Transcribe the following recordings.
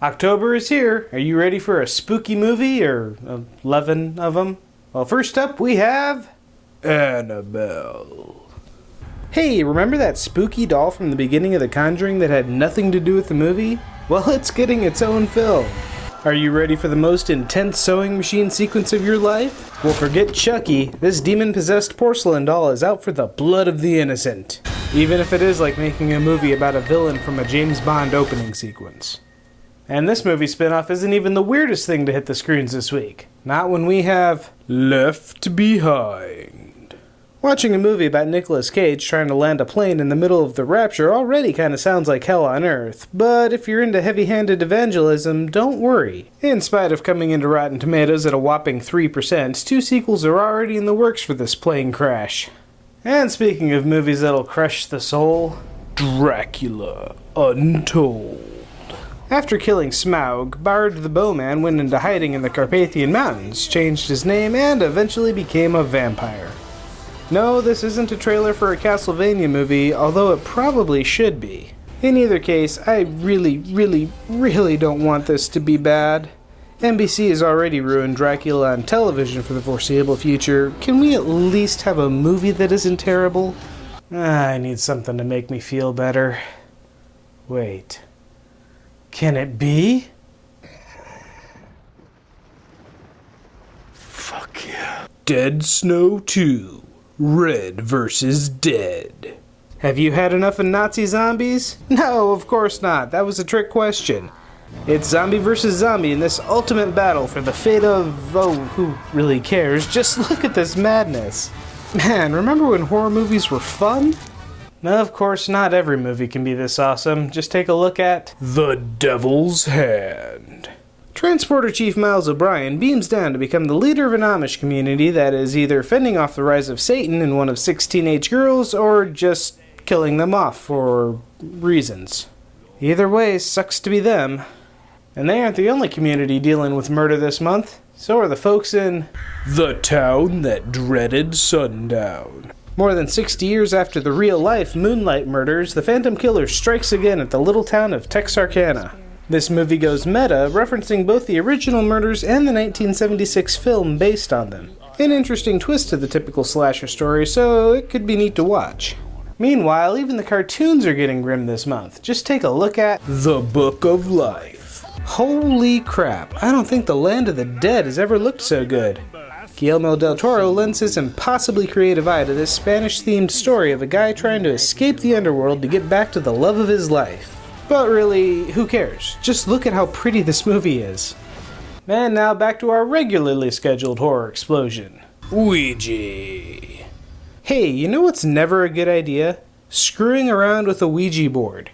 October is here. Are you ready for a spooky movie, or 11 of them? Well, first up we have Annabelle. Hey, remember that spooky doll from the beginning of The Conjuring that had nothing to do with the movie? Well, it's getting its own film. Are you ready for the most intense sewing machine sequence of your life? Well, forget Chucky. This demon-possessed porcelain doll is out for the blood of the innocent. Even if it is like making a movie about a villain from a James Bond opening sequence. And this movie spinoff isn't even the weirdest thing to hit the screens this week. Not when we have Left Behind. Watching a movie about Nicolas Cage trying to land a plane in the middle of the rapture already kind of sounds like hell on earth, but if you're into heavy-handed evangelism, don't worry. In spite of coming into Rotten Tomatoes at a whopping 3%, 2 sequels are already in the works for this plane crash. And speaking of movies that'll crush the soul, Dracula Untold. After killing Smaug, Bard the Bowman went into hiding in the Carpathian Mountains, changed his name, and eventually became a vampire. No, this isn't a trailer for a Castlevania movie, although it probably should be. In either case, I really don't want this to be bad. NBC has already ruined Dracula on television for the foreseeable future. Can we at least have a movie that isn't terrible? I need something to make me feel better. Wait. Can it be? Fuck yeah. Dead Snow 2. Red vs. Dead. Have you had enough of Nazi zombies? No, of course not. That was a trick question. It's zombie versus zombie in this ultimate battle for the fate of... oh, who really cares? Just look at this madness. Man, remember when horror movies were fun? No, of course, not every movie can be this awesome. Just take a look at The Devil's Hand. Transporter Chief Miles O'Brien beams down to become the leader of an Amish community that is either fending off the rise of Satan in one of 6 teenage girls, or just killing them off for reasons. Either way, sucks to be them. And they aren't the only community dealing with murder this month. So are the folks in The Town That Dreaded Sundown. More than 60 years after the real-life Moonlight murders, the Phantom Killer strikes again at the little town of Texarkana. This movie goes meta, referencing both the original murders and the 1976 film based on them. An interesting twist to the typical slasher story, so it could be neat to watch. Meanwhile, even the cartoons are getting grim this month. Just take a look at The Book of Life. Holy crap, I don't think the Land of the Dead has ever looked so good. Guillermo del Toro lends his impossibly creative eye to this Spanish-themed story of a guy trying to escape the underworld to get back to the love of his life. But really, who cares? Just look at how pretty this movie is. And now back to our regularly scheduled horror explosion. Ouija. Hey, you know what's never a good idea? Screwing around with a Ouija board.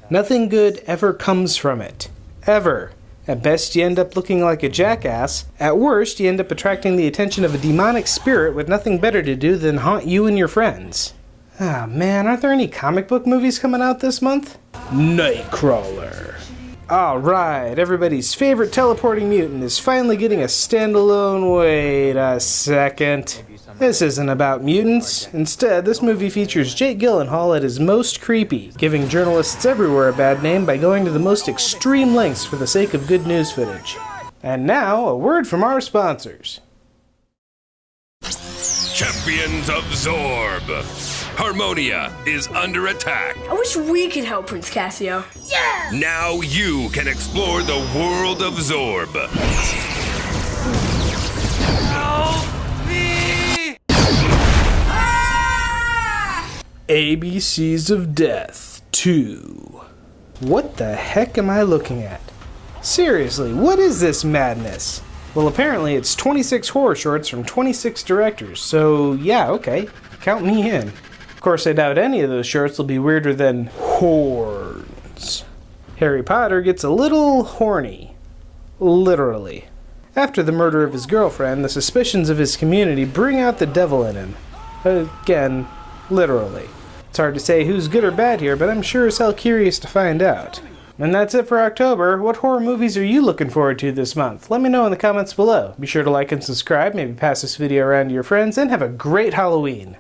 Nothing good ever comes from it. Ever. At best, you end up looking like a jackass. At worst, you end up attracting the attention of a demonic spirit with nothing better to do than haunt you and your friends. Ah, man, aren't there any comic book movies coming out this month? Nightcrawler. Alright, everybody's favorite teleporting mutant is finally getting a standalone... Wait a second. This isn't about mutants. Instead, this movie features Jake Gyllenhaal at his most creepy, giving journalists everywhere a bad name by going to the most extreme lengths for the sake of good news footage. And now, a word from our sponsors. Champions of Zorb. Harmonia is under attack. I wish we could help Prince Cassio. Yeah! Now you can explore the world of Zorb. ABCs of Death 2. What the heck am I looking at? Seriously, what is this madness? Well, apparently it's 26 horror shorts from 26 directors, so yeah, okay, count me in. Of course, I doubt any of those shorts will be weirder than horns. Harry Potter gets a little horny. Literally. After the murder of his girlfriend, the suspicions of his community bring out the devil in him. Again, literally. It's hard to say who's good or bad here, but I'm sure as hell curious to find out. And that's it for October. What horror movies are you looking forward to this month? Let me know in the comments below. Be sure to like and subscribe, maybe pass this video around to your friends, and have a great Halloween.